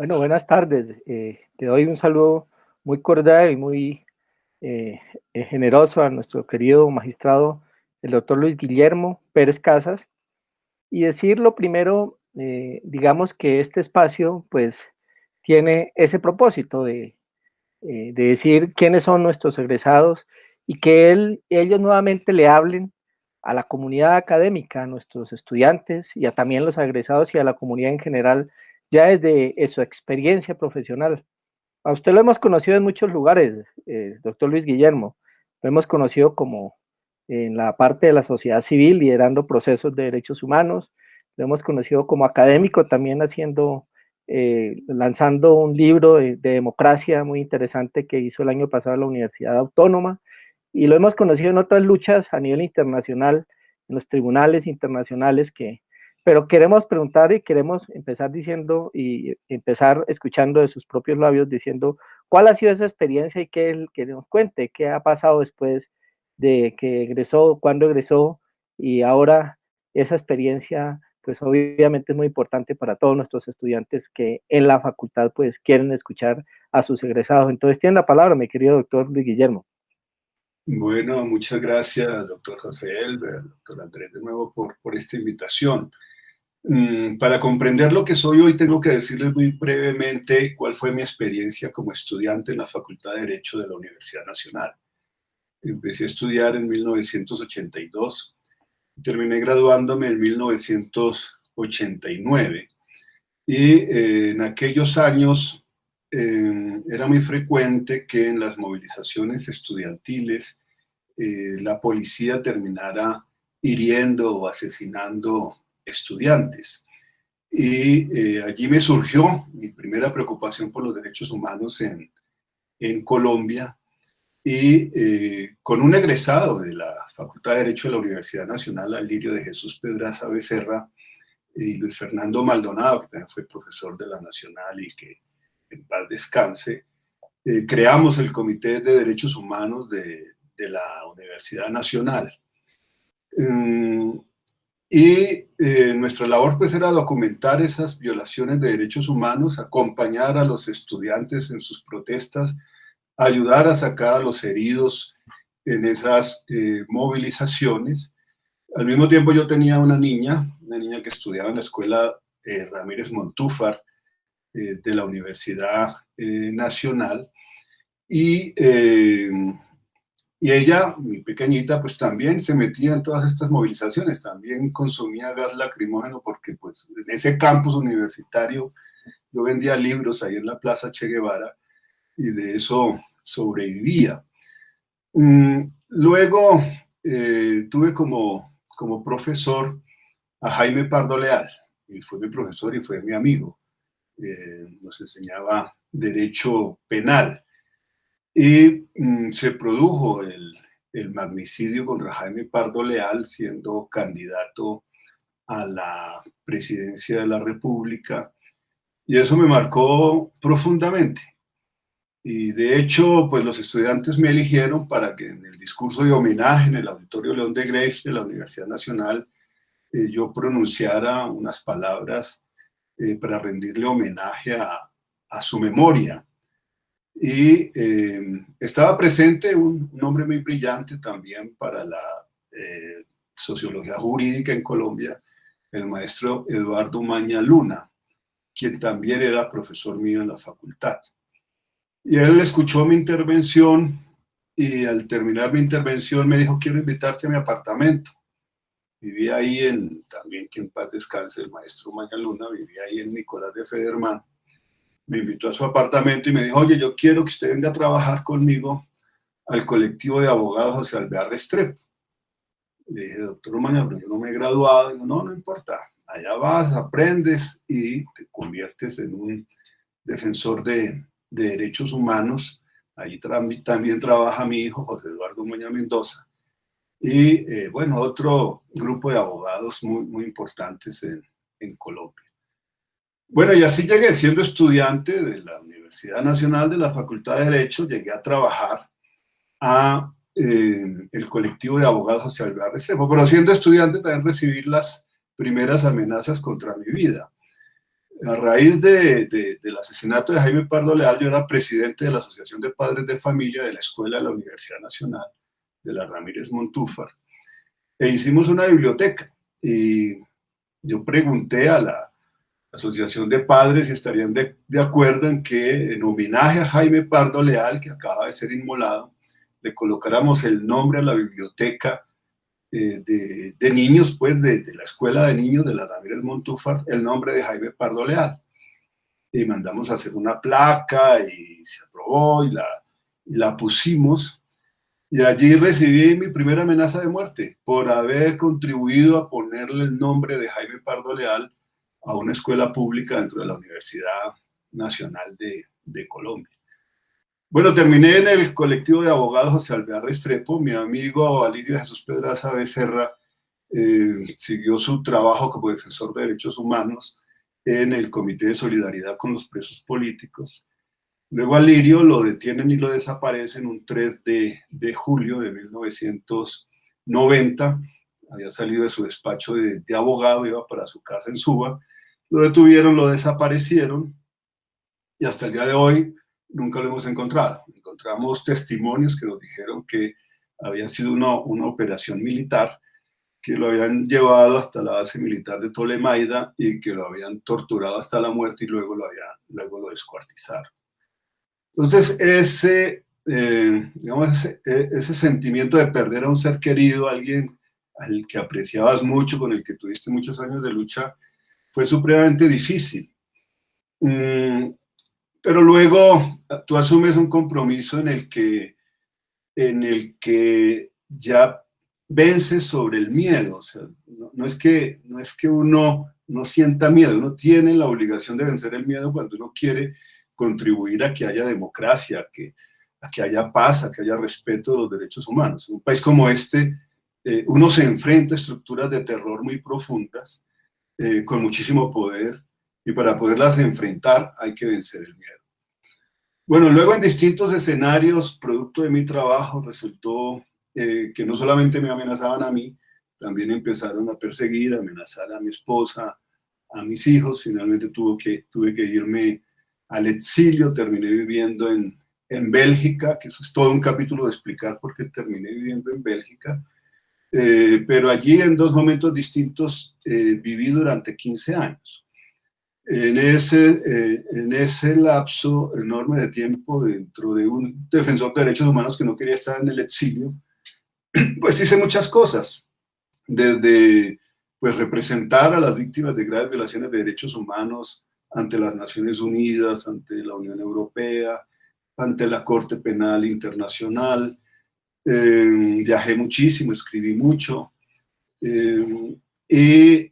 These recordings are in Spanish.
Bueno, buenas tardes. Te doy un saludo muy cordial y muy generoso a nuestro querido magistrado, el doctor Luis Guillermo Pérez Casas, y decirlo primero, digamos que este espacio pues tiene ese propósito de decir quiénes son nuestros egresados y que ellos nuevamente le hablen a la comunidad académica, a nuestros estudiantes y a también los egresados y a la comunidad en general, ya desde su experiencia profesional. A usted lo hemos conocido en muchos lugares, doctor Luis Guillermo. Lo hemos conocido como en la parte de la sociedad civil, liderando procesos de derechos humanos. Lo hemos conocido como académico, también lanzando un libro de democracia muy interesante que hizo el año pasado en la Universidad Autónoma. Y lo hemos conocido en otras luchas a nivel internacional, en los tribunales internacionales pero queremos preguntar y queremos empezar diciendo y empezar escuchando de sus propios labios diciendo cuál ha sido esa experiencia y que nos cuente qué ha pasado después de que egresó, cuándo egresó y ahora esa experiencia pues obviamente es muy importante para todos nuestros estudiantes que en la facultad pues quieren escuchar a sus egresados. Entonces tiene la palabra mi querido doctor Luis Guillermo. Bueno, muchas gracias, doctor José Elber, doctor Andrés, de nuevo por esta invitación. Para comprender lo que soy hoy, tengo que decirles muy brevemente cuál fue mi experiencia como estudiante en la Facultad de Derecho de la Universidad Nacional. Empecé a estudiar en 1982, terminé graduándome en 1989 y en aquellos años era muy frecuente que en las movilizaciones estudiantiles la policía terminara hiriendo o asesinando estudiantes. Y allí me surgió mi primera preocupación por los derechos humanos en Colombia y con un egresado de la Facultad de Derecho de la Universidad Nacional, Alirio de Jesús Pedraza Becerra, y Luis Fernando Maldonado, que también fue profesor de la Nacional y que en paz descanse, creamos el Comité de Derechos Humanos de la Universidad Nacional. Nuestra labor pues era documentar esas violaciones de derechos humanos, acompañar a los estudiantes en sus protestas, ayudar a sacar a los heridos en esas movilizaciones. Al mismo tiempo yo tenía una niña que estudiaba en la escuela Ramírez Montúfar de la Universidad Nacional y ella, mi pequeñita, pues también se metía en todas estas movilizaciones, también consumía gas lacrimógeno porque pues en ese campus universitario yo vendía libros ahí en la Plaza Che Guevara y de eso sobrevivía. Luego tuve como profesor a Jaime Pardo Leal, y fue mi profesor y fue mi amigo. Nos enseñaba derecho penal. Y se produjo el magnicidio contra Jaime Pardo Leal, siendo candidato a la presidencia de la República, y eso me marcó profundamente. Y de hecho, pues los estudiantes me eligieron para que en el discurso de homenaje en el Auditorio León de Greiff de la Universidad Nacional yo pronunciara unas palabras para rendirle homenaje a su memoria. Y estaba presente un hombre muy brillante también para la sociología jurídica en Colombia, el maestro Eduardo Maña Luna, quien también era profesor mío en la facultad. Y él escuchó mi intervención y al terminar mi intervención me dijo: quiero invitarte a mi apartamento. Vivía ahí también que en paz descanse el maestro Maña Luna, vivía ahí en Nicolás de Federman. Me invitó a su apartamento y me dijo: oye, yo quiero que usted venga a trabajar conmigo al colectivo de abogados José Alvear Restrepo. Le dije: doctor Maña, pero yo no me he graduado. Dijo: no importa, allá vas, aprendes y te conviertes en un defensor de derechos humanos. Ahí también trabaja mi hijo, José Eduardo Maña Mendoza. Y bueno, otro grupo de abogados muy importantes en Colombia. Bueno, y así llegué, siendo estudiante de la Universidad Nacional de la Facultad de Derecho, llegué a trabajar a el colectivo de abogados José Alvear Restrepo, pero siendo estudiante también recibí las primeras amenazas contra mi vida. A raíz del asesinato de Jaime Pardo Leal, yo era presidente de la Asociación de Padres de Familia de la Escuela de la Universidad Nacional de la Ramírez Montúfar, e hicimos una biblioteca. Y yo pregunté a la Asociación de Padres si estarían de acuerdo en que, en homenaje a Jaime Pardo Leal, que acaba de ser inmolado, le colocáramos el nombre a la biblioteca de niños, pues de la escuela de niños de la Ramírez Montúfar, el nombre de Jaime Pardo Leal. Y mandamos a hacer una placa y se aprobó y la pusimos. Y allí recibí mi primera amenaza de muerte por haber contribuido a ponerle el nombre de Jaime Pardo Leal a una escuela pública dentro de la Universidad Nacional de Colombia. Bueno, terminé en el colectivo de abogados José Alvear Restrepo. Mi amigo Alirio Jesús Pedraza Becerra siguió su trabajo como defensor de derechos humanos en el Comité de Solidaridad con los Presos Políticos. Luego a Lirio lo detienen y lo desaparecen un 3 de julio de 1990. Había salido de su despacho de abogado, iba para su casa en Suba. Lo detuvieron, lo desaparecieron y hasta el día de hoy nunca lo hemos encontrado. Encontramos testimonios que nos dijeron que había sido una operación militar, que lo habían llevado hasta la base militar de Tolemaida y que lo habían torturado hasta la muerte y luego lo descuartizaron. Entonces, ese sentimiento de perder a un ser querido, alguien al que apreciabas mucho, con el que tuviste muchos años de lucha, fue supremamente difícil. Pero luego tú asumes un compromiso en el que ya vences sobre el miedo. O sea, no es que uno no sienta miedo, uno tiene la obligación de vencer el miedo cuando uno quiere contribuir a que haya democracia, a que haya paz, a que haya respeto de los derechos humanos. En un país como este, uno se enfrenta a estructuras de terror muy profundas, con muchísimo poder, y para poderlas enfrentar hay que vencer el miedo. Bueno, luego en distintos escenarios, producto de mi trabajo, resultó que no solamente me amenazaban a mí, también empezaron a perseguir, a amenazar a mi esposa, a mis hijos. Finalmente tuve que irme al exilio, terminé viviendo en Bélgica, que eso es todo un capítulo de explicar por qué terminé viviendo en Bélgica. Pero allí en dos momentos distintos viví durante 15 años. En ese lapso enorme de tiempo, dentro de un defensor de derechos humanos que no quería estar en el exilio, pues hice muchas cosas, desde pues representar a las víctimas de graves violaciones de derechos humanos ante las Naciones Unidas, ante la Unión Europea, ante la Corte Penal Internacional. Viajé muchísimo, escribí mucho, y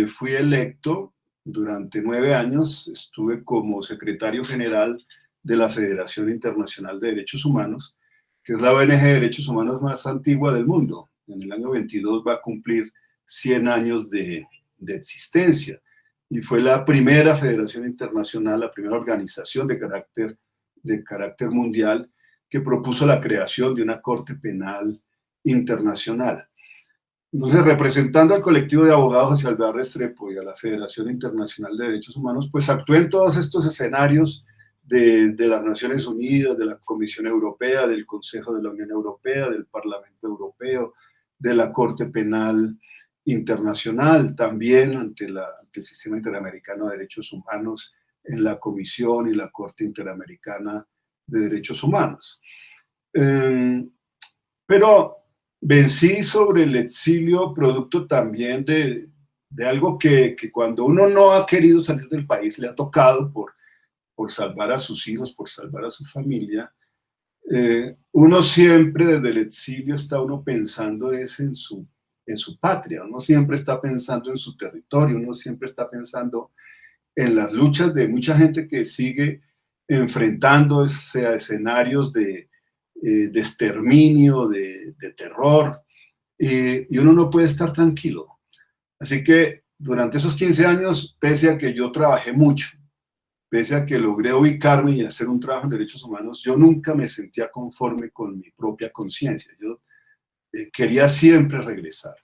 fui electo durante 9 años. Estuve como secretario general de la Federación Internacional de Derechos Humanos, que es la ONG de derechos humanos más antigua del mundo. En el año 22 va a cumplir 100 años de existencia, y fue la primera federación internacional, la primera organización de carácter mundial que propuso la creación de una Corte Penal Internacional. Entonces, representando al colectivo de abogados José Alvear Restrepo y a la Federación Internacional de Derechos Humanos, pues actué en todos estos escenarios de las Naciones Unidas, de la Comisión Europea, del Consejo de la Unión Europea, del Parlamento Europeo, de la Corte Penal Internacional, también ante el Sistema Interamericano de Derechos Humanos, en la Comisión y la Corte Interamericana de Derechos Humanos. Pero vencí sobre el exilio producto también de algo que cuando uno no ha querido salir del país, le ha tocado por salvar a sus hijos, por salvar a su familia. Uno siempre desde el exilio está uno pensando en su patria, uno siempre está pensando en su territorio, uno siempre está pensando en las luchas de mucha gente que sigue enfrentándose a escenarios de exterminio, de terror, y uno no puede estar tranquilo. Así que durante esos 15 años, pese a que yo trabajé mucho, pese a que logré ubicarme y hacer un trabajo en derechos humanos, yo nunca me sentía conforme con mi propia conciencia. Yo quería siempre regresar.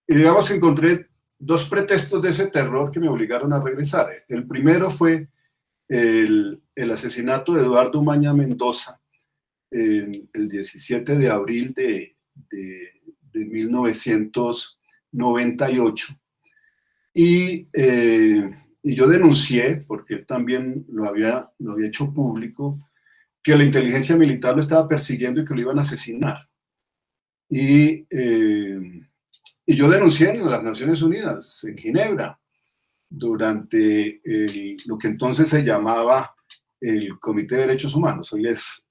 Y digamos que encontré dos pretextos de ese terror que me obligaron a regresar. El primero fue el asesinato de Eduardo Umaña Mendoza el 17 de abril de 1998. Y yo denuncié, porque él también lo había hecho público, que la inteligencia militar lo estaba persiguiendo y que lo iban a asesinar. Y yo denuncié en las Naciones Unidas, en Ginebra, durante lo que entonces se llamaba el Comité de Derechos Humanos. Hoy es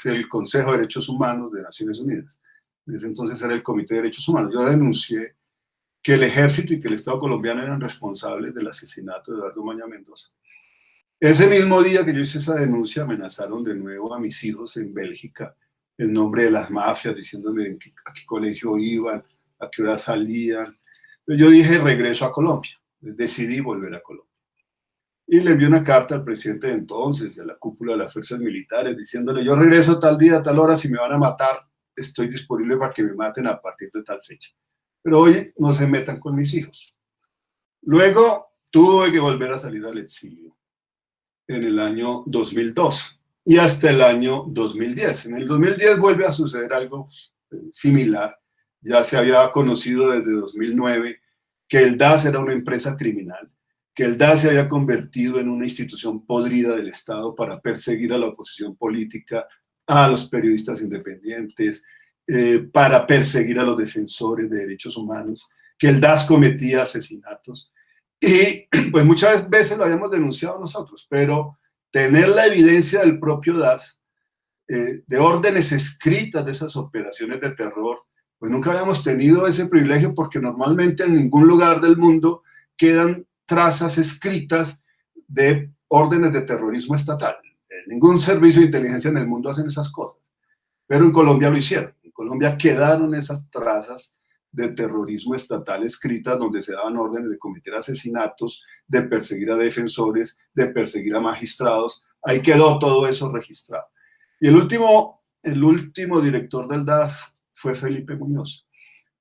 el Consejo de Derechos Humanos de Naciones Unidas. En ese entonces era el Comité de Derechos Humanos. Yo denuncié que el ejército y que el Estado colombiano eran responsables del asesinato de Eduardo Umaña Mendoza. Ese mismo día que yo hice esa denuncia, amenazaron de nuevo a mis hijos en Bélgica, el nombre de las mafias, diciéndome a qué colegio iban, a qué hora salían. Yo dije, regreso a Colombia. Decidí volver a Colombia. Y le envié una carta al presidente de entonces, de la cúpula de las fuerzas militares, diciéndole, yo regreso tal día, tal hora, si me van a matar, estoy disponible para que me maten a partir de tal fecha. Pero oye, no se metan con mis hijos. Luego tuve que volver a salir al exilio en el año 2002 y hasta el año 2010. En el 2010 vuelve a suceder algo similar. Ya se había conocido desde 2009 que el DAS era una empresa criminal, que el DAS se había convertido en una institución podrida del Estado para perseguir a la oposición política, a los periodistas independientes, para perseguir a los defensores de derechos humanos, que el DAS cometía asesinatos. Y pues muchas veces lo habíamos denunciado nosotros, pero tener la evidencia del propio DAS, de órdenes escritas de esas operaciones de terror, pues nunca habíamos tenido ese privilegio, porque normalmente en ningún lugar del mundo quedan trazas escritas de órdenes de terrorismo estatal. Ningún servicio de inteligencia en el mundo hacen esas cosas, pero en Colombia lo hicieron. En Colombia quedaron esas trazas de terrorismo estatal escritas, donde se daban órdenes de cometer asesinatos, de perseguir a defensores, de perseguir a magistrados. Ahí quedó todo eso registrado. Y el último director del DAS fue Felipe Muñoz.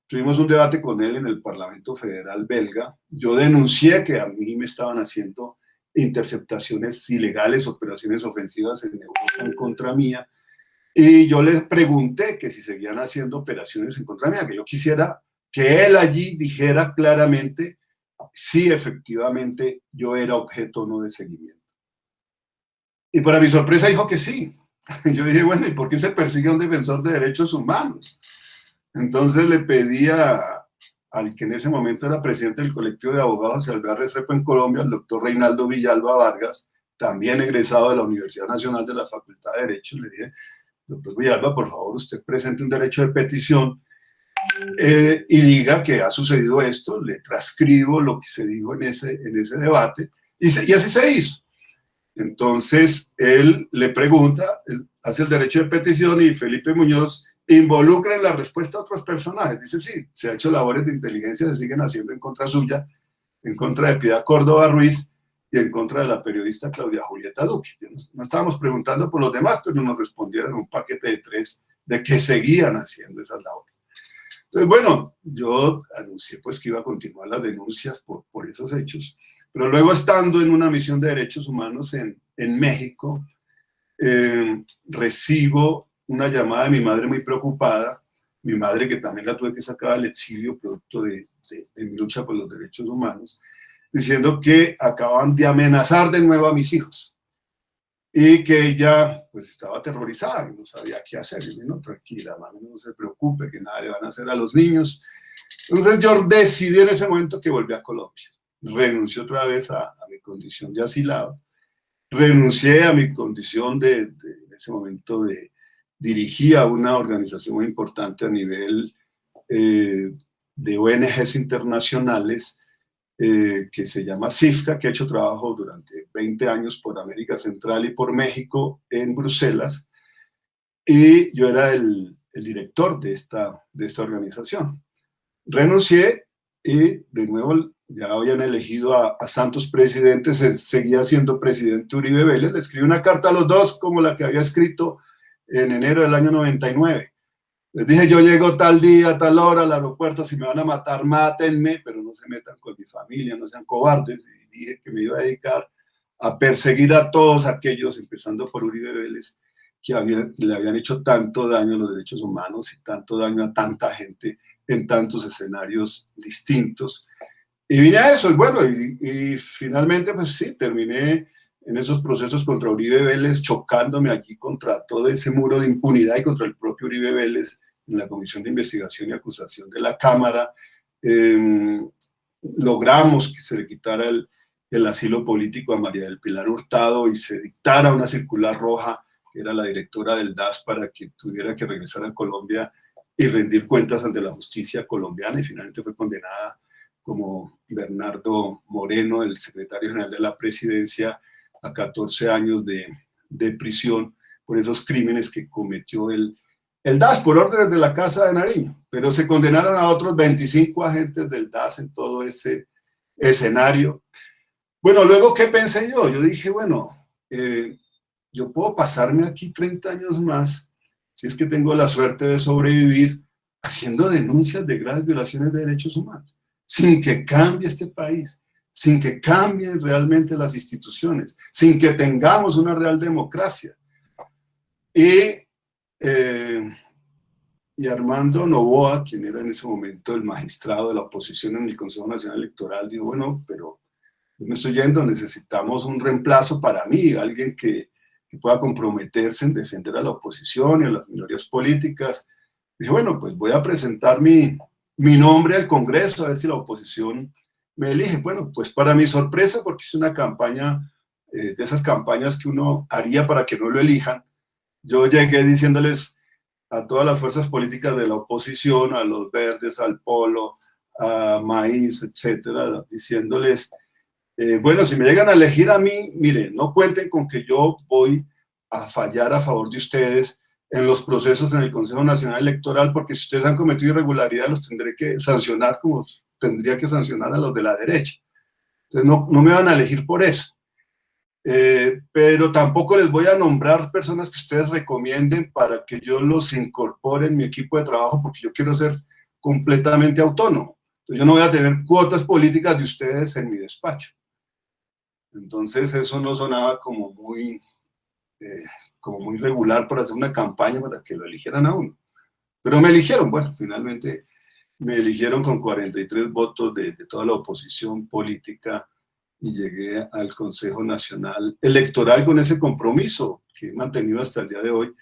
Tuvimos un debate con él en el Parlamento Federal belga. Yo denuncié que a mí me estaban haciendo interceptaciones ilegales, operaciones ofensivas en Europa en contra mía. Y yo les pregunté que si seguían haciendo operaciones en contra mía, que yo quisiera que él allí dijera claramente si efectivamente yo era objeto o no de seguimiento. Y para mi sorpresa dijo que sí. Yo dije, bueno, ¿y por qué se persigue a un defensor de derechos humanos? Entonces le pedí al que en ese momento era presidente del colectivo de abogados y Alvear Restrepo en Colombia, el doctor Reinaldo Villalba Vargas, también egresado de la Universidad Nacional de la Facultad de Derecho, le dije, doctor Villalba, por favor, usted presente un derecho de petición y diga que ha sucedido esto, le transcribo lo que se dijo en ese debate, y así se hizo. Entonces, él le pregunta, él hace el derecho de petición y Felipe Muñoz involucra en la respuesta a otros personajes. Dice, sí, se ha hecho labores de inteligencia, se siguen haciendo en contra suya, en contra de Piedad Córdoba Ruiz y en contra de la periodista Claudia Julieta Duque. No estábamos preguntando por los demás, pero nos respondieron un paquete de 3 de que seguían haciendo esas labores. Entonces, bueno, yo anuncié pues que iba a continuar las denuncias por esos hechos, pero luego, estando en una misión de derechos humanos en México, recibo una llamada de mi madre muy preocupada, mi madre que también la tuve que sacar al exilio producto de mi lucha por los derechos humanos, diciendo que acababan de amenazar de nuevo a mis hijos y que ella pues estaba aterrorizada, que no sabía qué hacer. Y no, tranquila, mami, no se preocupe, que nada le van a hacer a los niños. Entonces yo decidí en ese momento que volví a Colombia. Renuncié otra vez a mi condición de asilado, renuncié a mi condición en ese momento dirigía una organización muy importante a nivel de ONGs internacionales que se llama CIFCA, que ha hecho trabajo durante 20 años por América Central y por México en Bruselas, y yo era el director de esta organización. Renuncié y de nuevo ya habían elegido a Santos presidente, seguía siendo presidente Uribe Vélez. Le escribí una carta a los dos, como la que había escrito en enero del año 99, Les dije, yo llego tal día, tal hora al aeropuerto, si me van a matar, mátenme, pero no se metan con mi familia, no sean cobardes. Y dije que me iba a dedicar a perseguir a todos aquellos, empezando por Uribe Vélez, que le habían hecho tanto daño a los derechos humanos y tanto daño a tanta gente en tantos escenarios distintos. Y vine a eso, y bueno, y finalmente, pues sí, terminé en esos procesos contra Uribe Vélez, chocándome aquí contra todo ese muro de impunidad y contra el propio Uribe Vélez en la Comisión de Investigación y Acusación de la Cámara. Logramos que se le quitara el asilo político a María del Pilar Hurtado y se dictara una circular roja, que era la directora del DAS, para que tuviera que regresar a Colombia y rendir cuentas ante la justicia colombiana, y finalmente fue condenada como Bernardo Moreno, el secretario general de la presidencia, a 14 años de prisión por esos crímenes que cometió el DAS por órdenes de la Casa de Nariño, pero se condenaron a otros 25 agentes del DAS en todo ese escenario. Bueno, luego, ¿qué pensé yo? Yo dije, bueno, yo puedo pasarme aquí 30 años más, si es que tengo la suerte de sobrevivir, haciendo denuncias de graves violaciones de derechos humanos, sin que cambie este país, sin que cambien realmente las instituciones, sin que tengamos una real democracia. Y Armando Noboa, quien era en ese momento el magistrado de la oposición en el Consejo Nacional Electoral, dijo, bueno, pero yo me estoy yendo, necesitamos un reemplazo para mí, alguien que pueda comprometerse en defender a la oposición y a las minorías políticas. Dije, bueno, pues voy a presentar mi nombre al Congreso, a ver si la oposición me elige. Bueno, pues para mi sorpresa, porque es una campaña, de esas campañas que uno haría para que no lo elijan, yo llegué diciéndoles a todas las fuerzas políticas de la oposición, a los verdes, al Polo, a Maíz, etcétera, diciéndoles, bueno, si me llegan a elegir a mí, miren, no cuenten con que yo voy a fallar a favor de ustedes en los procesos en el Consejo Nacional Electoral, porque si ustedes han cometido irregularidades, los tendré que sancionar como tendría que sancionar a los de la derecha. Entonces, no me van a elegir por eso. Pero tampoco les voy a nombrar personas que ustedes recomienden para que yo los incorpore en mi equipo de trabajo, porque yo quiero ser completamente autónomo. Entonces, yo no voy a tener cuotas políticas de ustedes en mi despacho. Entonces eso no sonaba como muy regular para hacer una campaña para que lo eligieran a uno. Pero me eligieron, bueno, finalmente me eligieron con 43 votos de toda la oposición política y llegué al Consejo Nacional Electoral con ese compromiso que he mantenido hasta el día de hoy,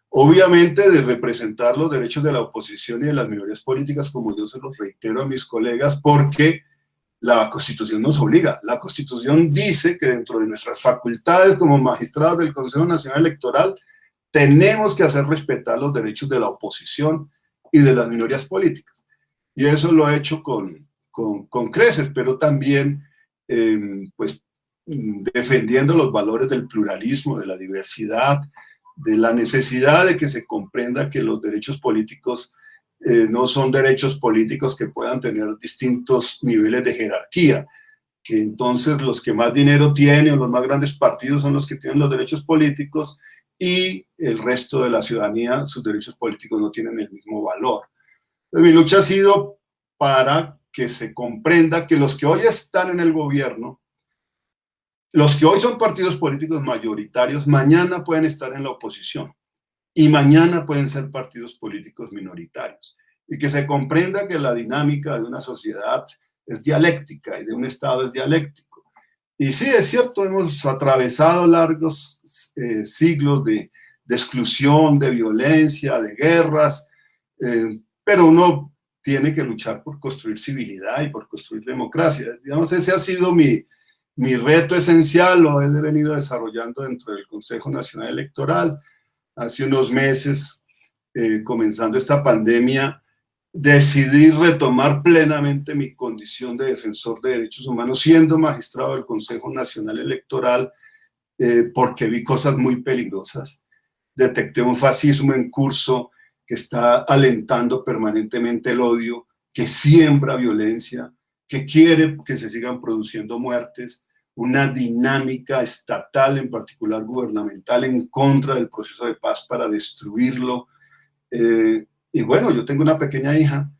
obviamente de representar los derechos de la oposición y de las minorías políticas, como yo se los reitero a mis colegas, porque la Constitución nos obliga. La Constitución dice que dentro de nuestras facultades como magistrados del Consejo Nacional Electoral tenemos que hacer respetar los derechos de la oposición y de las minorías políticas. Y eso lo he hecho con creces, pero también pues defendiendo los valores del pluralismo, de la diversidad, de la necesidad de que se comprenda que los derechos políticos no son derechos políticos que puedan tener distintos niveles de jerarquía, que entonces los que más dinero tienen o los más grandes partidos son los que tienen los derechos políticos y el resto de la ciudadanía, sus derechos políticos no tienen el mismo valor. Entonces, mi lucha ha sido para que se comprenda que los que hoy están en el gobierno, los que hoy son partidos políticos mayoritarios, mañana pueden estar en la oposición. Y mañana pueden ser partidos políticos minoritarios. Y que se comprenda que la dinámica de una sociedad es dialéctica y de un Estado es dialéctico. Y sí, es cierto, hemos atravesado largos siglos de exclusión, de violencia, de guerras, pero uno tiene que luchar por construir civilidad y por construir democracia. Digamos, ese ha sido mi reto esencial, lo he venido desarrollando dentro del Consejo Nacional Electoral. Hace unos meses, comenzando esta pandemia, decidí retomar plenamente mi condición de defensor de derechos humanos, siendo magistrado del Consejo Nacional Electoral, porque vi cosas muy peligrosas. Detecté un fascismo en curso que está alentando permanentemente el odio, que siembra violencia, que quiere que se sigan produciendo muertes, una dinámica estatal, en particular gubernamental, en contra del proceso de paz para destruirlo. Y bueno, yo tengo una pequeña hija,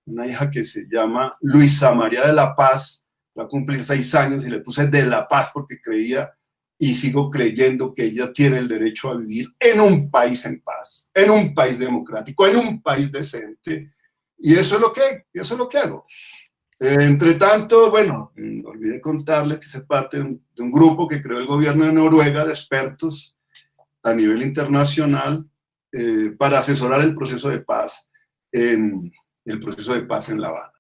una hija que se llama Luisa María de la Paz, va a cumplir 6 años y le puse de la Paz porque creía y sigo creyendo que ella tiene el derecho a vivir en un país en paz, en un país democrático, en un país decente. Y eso es lo que hago. Entre tanto, bueno, olvidé contarles que soy parte de un grupo que creó el gobierno de Noruega de expertos a nivel internacional para asesorar el proceso de paz en La Habana.